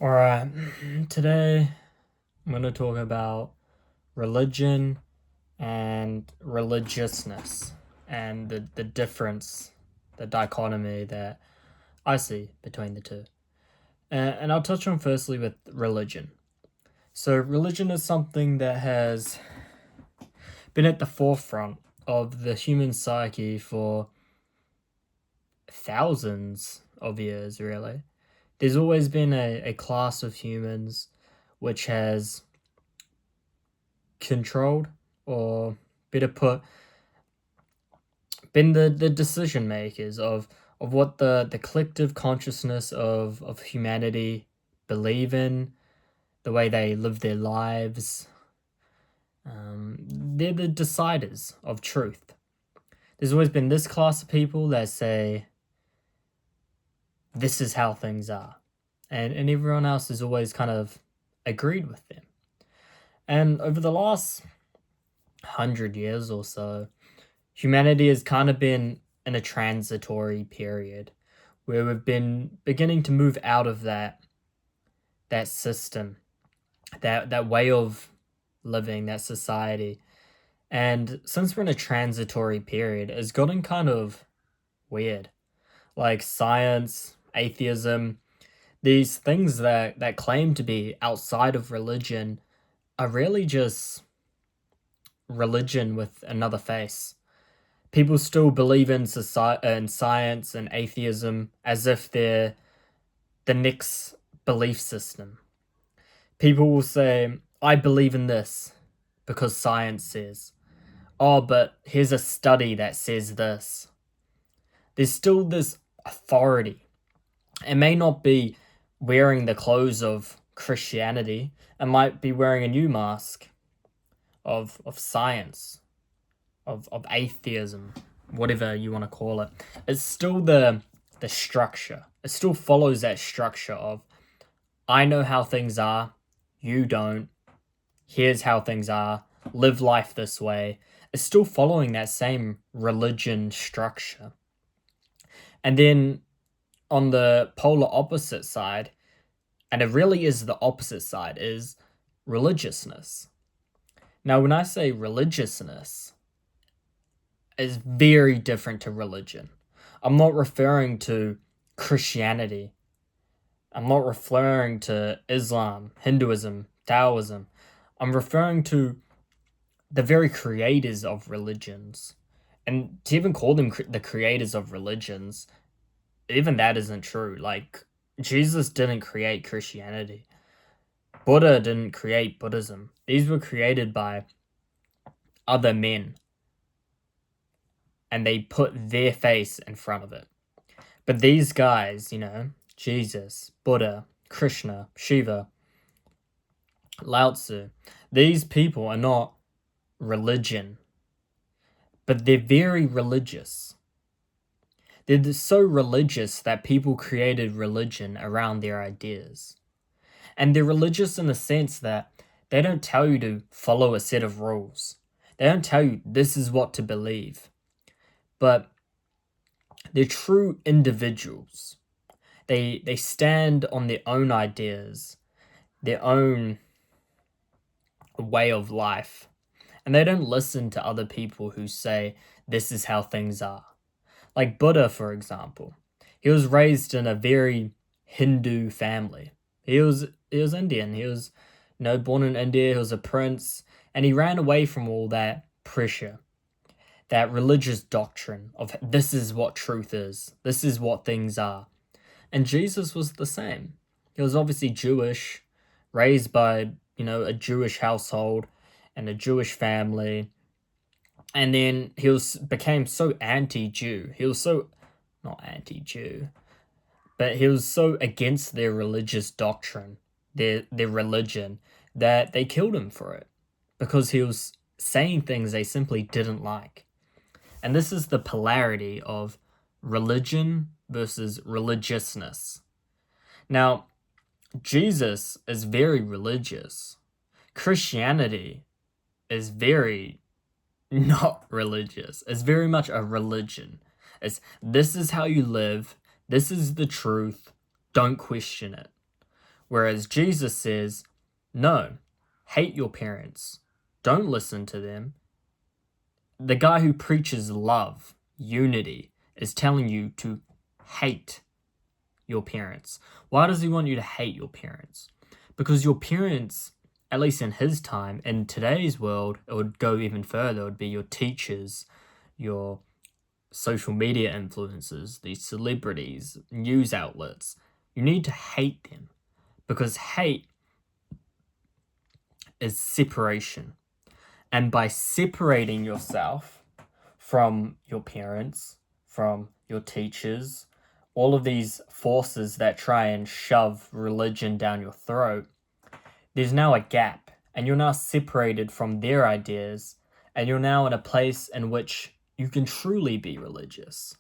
Alright, today I'm going to talk about religion and religiousness and the difference, the dichotomy that I see between the two. And I'll touch on firstly with religion. So, religion is something that has been at the forefront of the human psyche for thousands of years, really. There's always been a class of humans which has controlled, or better put, been the decision makers of what the collective consciousness of humanity believe in, the way they live their lives. They're the deciders of truth. There's always been this class of people that say, this is how things are. And everyone else has always kind of agreed with them. And over the last 100 years or so, humanity has kind of been in a transitory period where we've been beginning to move out of that system, that way of living, that society. And since we're in a transitory period, it's gotten kind of weird. Like science, atheism, these things that claim to be outside of religion are really just religion with another face. People still believe in in science and atheism as if they're the next belief system. People will say, I believe in this because science says. Oh, but here's a study that says this. There's still this authority. It may not be wearing the clothes of Christianity. It might be wearing a new mask of science, of atheism, whatever you want to call it. It's still the structure. It still follows that structure of, I know how things are, you don't. Here's how things are. Live life this way. It's still following that same religion structure. And then on the polar opposite side, and it really is the opposite side, is religiousness. Now, when I say religiousness, is very different to religion. I'm not referring to Christianity. I'm not referring to Islam, Hinduism, Taoism. I'm referring to the very creators of religions. And to even call them the creators of religions, even that isn't true. Like, Jesus didn't create Christianity. Buddha didn't create Buddhism. These were created by other men, and they put their face in front of it. But these guys, Jesus, Buddha, Krishna, Shiva, Lao Tzu, these people are not religion, but they're very religious. They're so religious that people created religion around their ideas. And they're religious in the sense that they don't tell you to follow a set of rules. They don't tell you this is what to believe. But they're true individuals. They stand on their own ideas, their own way of life. And they don't listen to other people who say, this is how things are. Like Buddha, for example. He was raised in a very Hindu family. He was Indian. He was, born in India. He was a prince. And he ran away from all that pressure, that religious doctrine of this is what truth is. This is what things are. And Jesus was the same. He was obviously Jewish, raised by, a Jewish household and a Jewish family. And then he became so anti-Jew. He was so, not anti-Jew, but he was so against their religious doctrine, their religion, that they killed him for it. Because he was saying things they simply didn't like. And this is the polarity of religion versus religiousness. Now, Jesus is very religious. Christianity is very not religious. It's very much a religion. This is how you live. This is the truth. Don't question it. Whereas Jesus says, no, hate your parents. Don't listen to them. The guy who preaches love, unity, is telling you to hate your parents. Why does he want you to hate your parents? Because your parents, at least in his time, in today's world, it would go even further. It would be your teachers, your social media influencers, these celebrities, news outlets. You need to hate them because hate is separation. And by separating yourself from your parents, from your teachers, all of these forces that try and shove religion down your throat, there's now a gap, and you're now separated from their ideas, and you're now in a place in which you can truly be religious.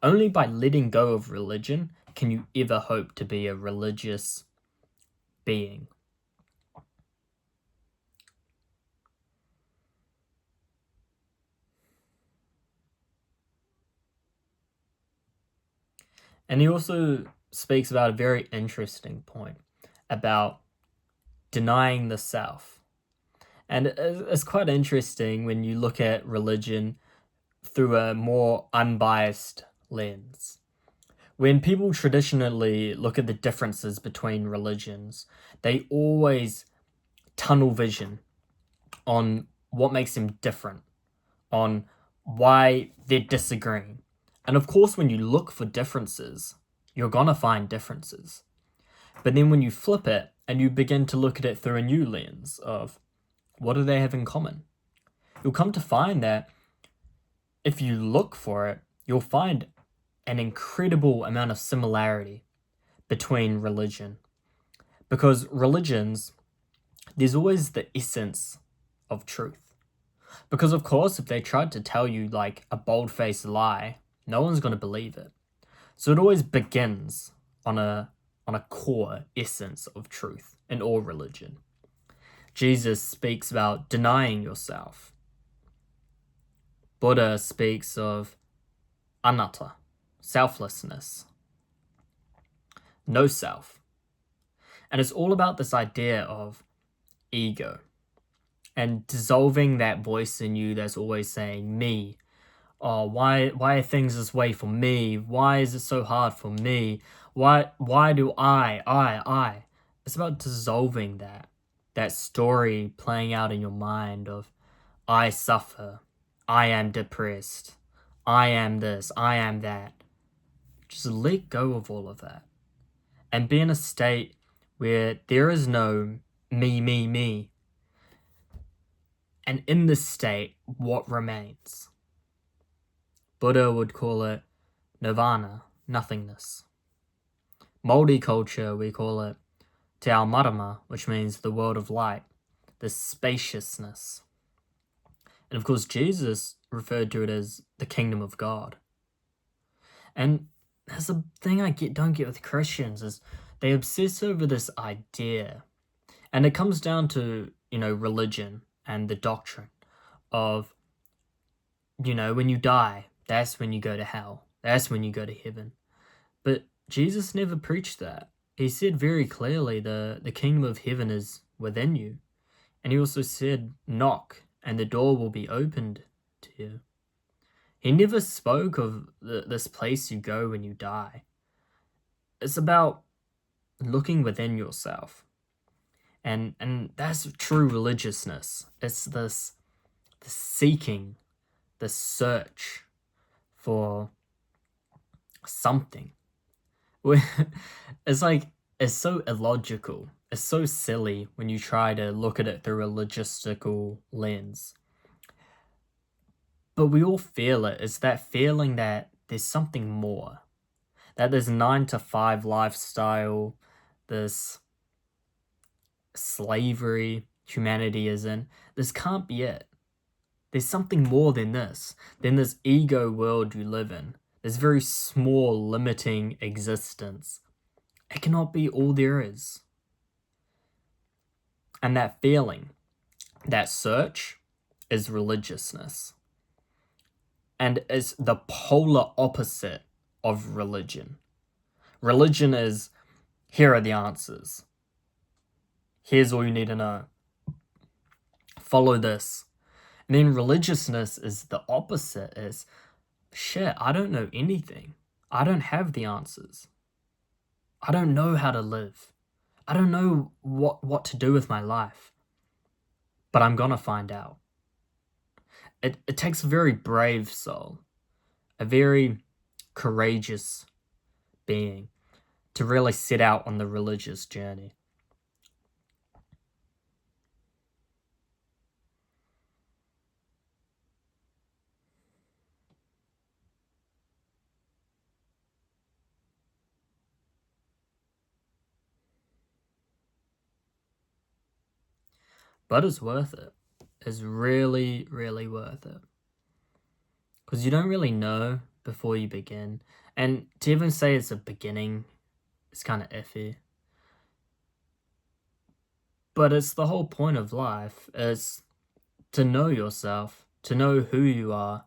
Only by letting go of religion can you ever hope to be a religious being. And he also speaks about a very interesting point about denying the self. And it's quite interesting when you look at religion through a more unbiased lens. When people traditionally look at the differences between religions, they always tunnel vision on what makes them different, on why they're disagreeing. And of course, when you look for differences, you're gonna find differences. But then when you flip it and you begin to look at it through a new lens of what do they have in common, you'll come to find that if you look for it, you'll find an incredible amount of similarity between religion. Because religions, there's always the essence of truth. Because of course, if they tried to tell you like a bold-faced lie, no one's going to believe it. So it always begins on a core essence of truth in all religion. Jesus speaks about denying yourself. Buddha speaks of anatta, selflessness, no self. And it's all about this idea of ego and dissolving that voice in you that's always saying me. Oh, why are things this way for me? Why is it so hard for me? Why do I? It's about dissolving that story playing out in your mind of I suffer, I am depressed, I am this, I am that. Just let go of all of that and be in a state where there is no me. And in this state, what remains? Buddha would call it nirvana, nothingness. Māori culture, we call it te ao marama, which means the world of light, the spaciousness. And of course, Jesus referred to it as the kingdom of God. And that's a thing I don't get with Christians is they obsess over this idea. And it comes down to, religion and the doctrine of, when you die, that's when you go to hell. That's when you go to heaven. But Jesus never preached that. He said very clearly the kingdom of heaven is within you. And he also said, knock, and the door will be opened to you. He never spoke of this place you go when you die. It's about looking within yourself. And that's true religiousness. It's the seeking, the search for something. It's so illogical. It's so silly when you try to look at it through a logistical lens. But we all feel it. It's that feeling that there's something more. That there's 9-to-5 lifestyle, this slavery humanity is in. This can't be it. There's something more than this ego world you live in. This very small, limiting existence. It cannot be all there is. And that feeling, that search, is religiousness. And it's the polar opposite of religion. Religion is Here are the answers. Here's all you need to know. Follow this. And then religiousness is the opposite. Is shit, I don't know anything. I don't have the answers. I don't know how to live. I don't know what to do with my life. But I'm gonna find out. It takes a very brave soul, a very courageous being to really set out on the religious journey. But it's worth it. It's really, really worth it. Because you don't really know before you begin. And to even say it's a beginning, it's kind of iffy. But it's the whole point of life, is to know yourself, to know who you are.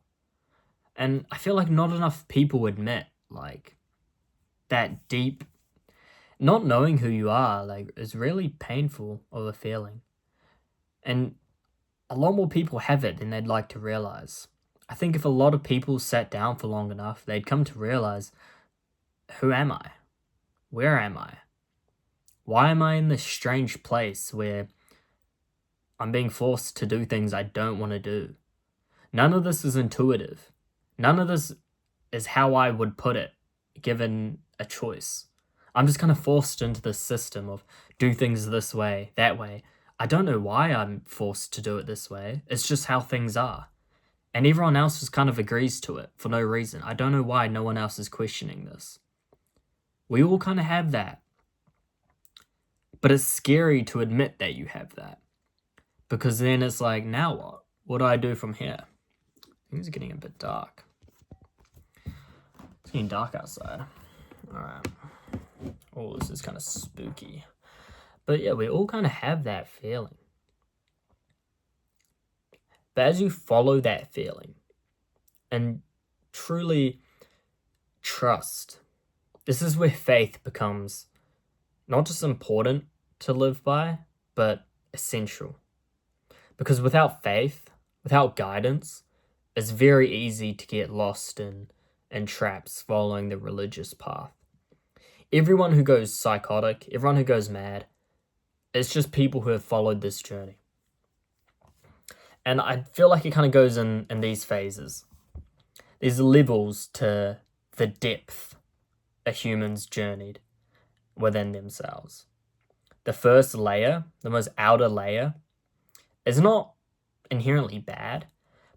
And I feel like not enough people admit, like, that deep, not knowing who you are, like, is really painful of a feeling. And a lot more people have it than they'd like to realize. I think if a lot of people sat down for long enough, they'd come to realize, who am I? Where am I? Why am I in this strange place where I'm being forced to do things I don't want to do? None of this is intuitive. None of this is how I would put it, given a choice. I'm just kind of forced into this system of do things this way, that way. I don't know why I'm forced to do it this way. It's just how things are. And everyone else just kind of agrees to it for no reason. I don't know why no one else is questioning this. We all kind of have that. But it's scary to admit that you have that. Because then it's like, now what? What do I do from here? Things are getting a bit dark. It's getting dark outside. Alright. Oh, this is kind of spooky. But yeah, we all kind of have that feeling. But as you follow that feeling and truly trust, this is where faith becomes not just important to live by, but essential. Because without faith, without guidance, it's very easy to get lost in traps following the religious path. Everyone who goes psychotic, everyone who goes mad, it's just people who have followed this journey. And I feel like it kind of goes in these phases. There's levels to the depth a human's journeyed within themselves. The first layer, the most outer layer, is not inherently bad,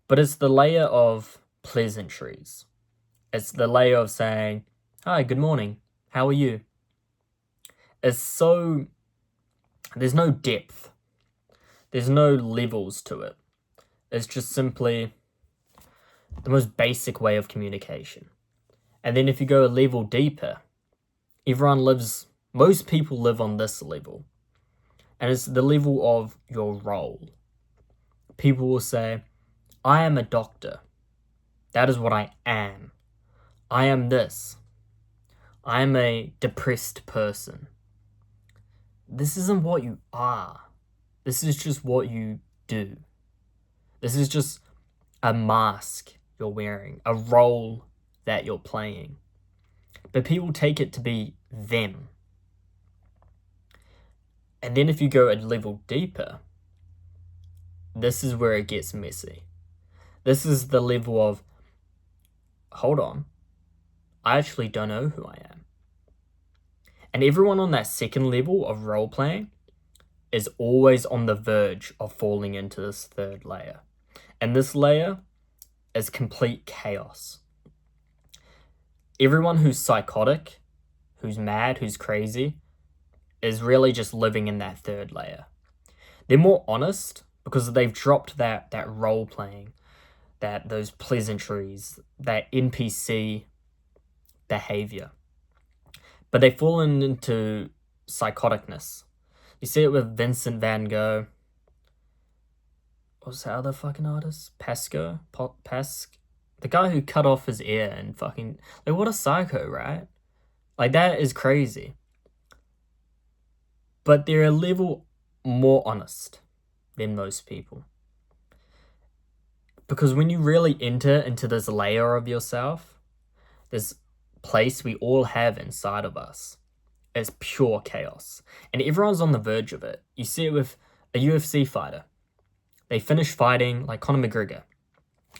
but it's the layer of pleasantries. It's the layer of saying, hi, good morning, how are you? It's so, there's no depth. There's no levels to it. It's just simply the most basic way of communication. And then if you go a level deeper, most people live on this level. And it's the level of your role. People will say, I am a doctor. That is what I am. I am this. I am a depressed person. This isn't what you are. This is just what you do. This is just a mask you're wearing, a role that you're playing. But people take it to be them. And then if you go a level deeper, this is where it gets messy. This is the level of, hold on, I actually don't know who I am. And everyone on that second level of role playing is always on the verge of falling into this third layer. And this layer is complete chaos. Everyone who's psychotic, who's mad, who's crazy, is really just living in that third layer. They're more honest because they've dropped that role playing, those pleasantries, that NPC behavior. But they've fallen into psychoticness. You see it with Vincent van Gogh. What's that other fucking artist? Pasco? The guy who cut off his ear and fucking... Like, what a psycho, right? Like, that is crazy. but they're a level more honest than most people. Because when you really enter into this layer of yourself, this place we all have inside of us, is pure chaos. And everyone's on the verge of it. You see it with a UFC fighter. They finish fighting like Conor McGregor.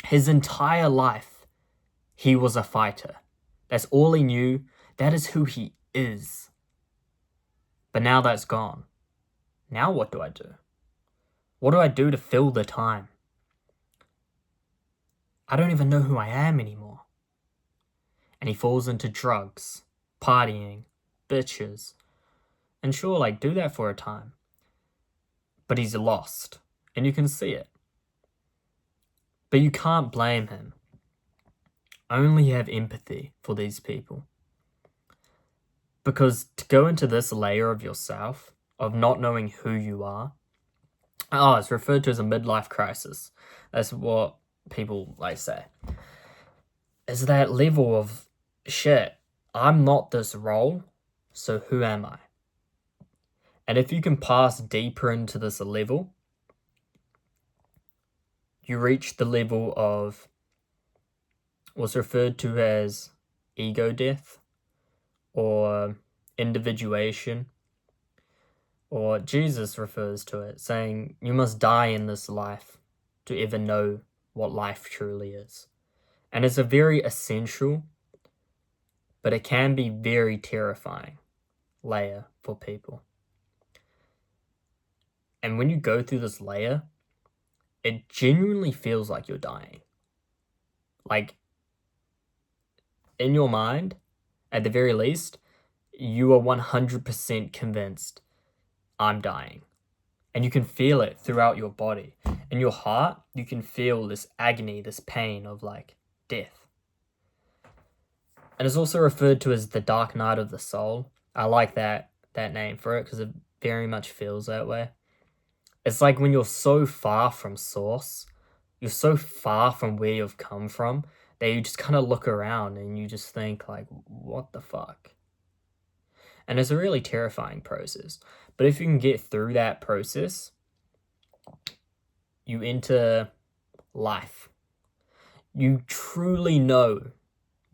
His entire life, he was a fighter. That's all he knew. That is who he is. But now that's gone. Now what do I do? What do I do to fill the time? I don't even know who I am anymore. And he falls into drugs, partying, bitches. And sure, like, do that for a time. But he's lost. And you can see it. But you can't blame him. Only have empathy for these people. Because to go into this layer of yourself, of not knowing who you are, it's referred to as a midlife crisis. That's what people like say. Is that level of, shit, I'm not this role, so who am I? And if you can pass deeper into this level, you reach the level of what's referred to as ego death, or individuation, or Jesus refers to it, saying you must die in this life to ever know what life truly is. And it's a very essential, but it can be very terrifying layer for people. And when you go through this layer, it genuinely feels like you're dying. Like, in your mind, at the very least, you are 100% convinced, I'm dying. And you can feel it throughout your body. In your heart, you can feel this agony, this pain of like death. And it's also referred to as the dark night of the soul. I like that name for it because it very much feels that way. It's like when you're so far from source, you're so far from where you've come from, that you just kind of look around and you just think like, what the fuck? And it's a really terrifying process. But if you can get through that process, you enter life. You truly know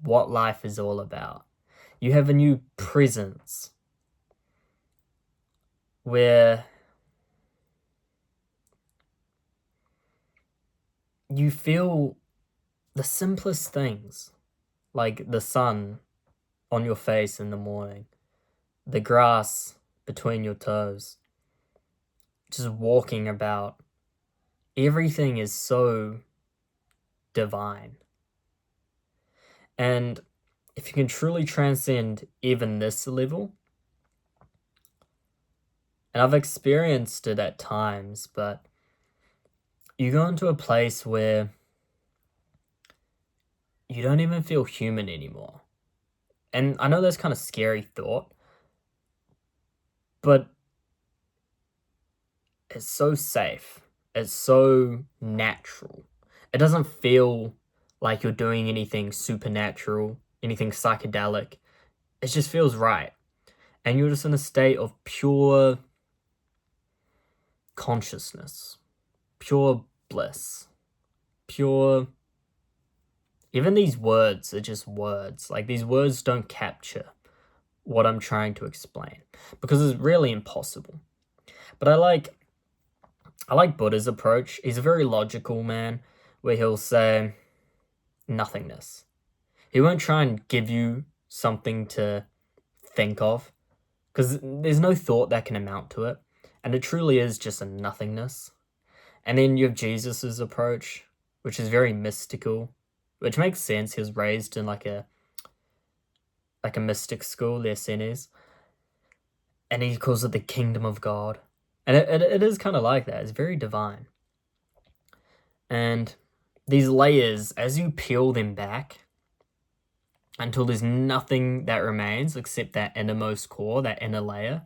what life is all about. You have a new presence where you feel the simplest things, like the sun on your face in the morning, the grass between your toes, just walking about. Everything is so divine. And if you can truly transcend even this level, and I've experienced it at times, but you go into a place where you don't even feel human anymore. And I know that's kind of a scary thought, but it's so safe. It's so natural. It doesn't feel like you're doing anything supernatural, anything psychedelic. It just feels right. And you're just in a state of pure consciousness, pure bliss, pure... Even these words are just words. Like, these words don't capture what I'm trying to explain, because it's really impossible. But I like Buddha's approach. He's a very logical man, where he'll say nothingness. He won't try and give you something to think of, because there's no thought that can amount to it. And it truly is just a nothingness. And then you have Jesus's approach, which is very mystical, which makes sense. He was raised in like a mystic school, the Essenes, and he calls it the kingdom of God. And it is kind of like that. It's very divine. And these layers, as you peel them back until there's nothing that remains except that innermost core, that inner layer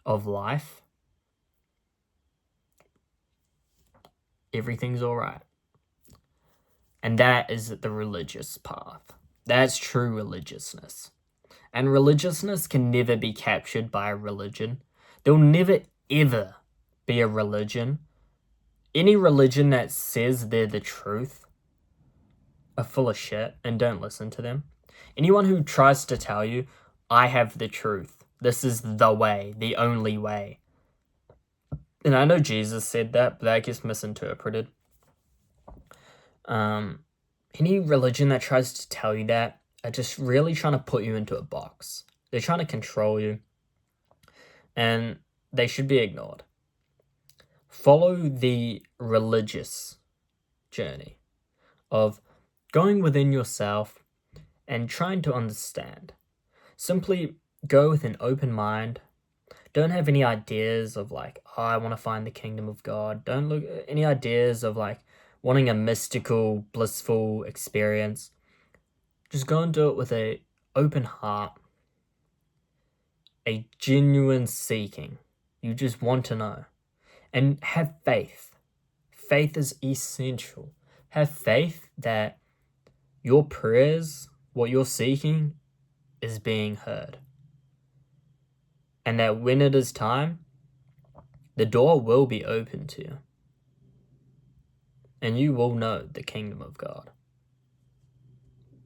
of life, everything's all right. And that is the religious path. That's true religiousness. And religiousness can never be captured by a religion. There'll never, ever be a religion. Any religion that says they're the truth are full of shit, and don't listen to them. Anyone who tries to tell you, I have the truth, this is the way, the only way. And I know Jesus said that, but that gets misinterpreted. Any religion that tries to tell you that are just really trying to put you into a box. They're trying to control you, and they should be ignored. Follow the religious journey of going within yourself and trying to understand. Simply go with an open mind. Don't have any ideas of like, oh, I want to find the kingdom of God. Don't look at any ideas of like wanting a mystical, blissful experience. Just go and do it with a open heart, a genuine seeking. You just want to know. And have faith. Faith is essential. Have faith that your prayers, what you're seeking, is being heard. And that when it is time, the door will be open to you. And you will know the kingdom of God.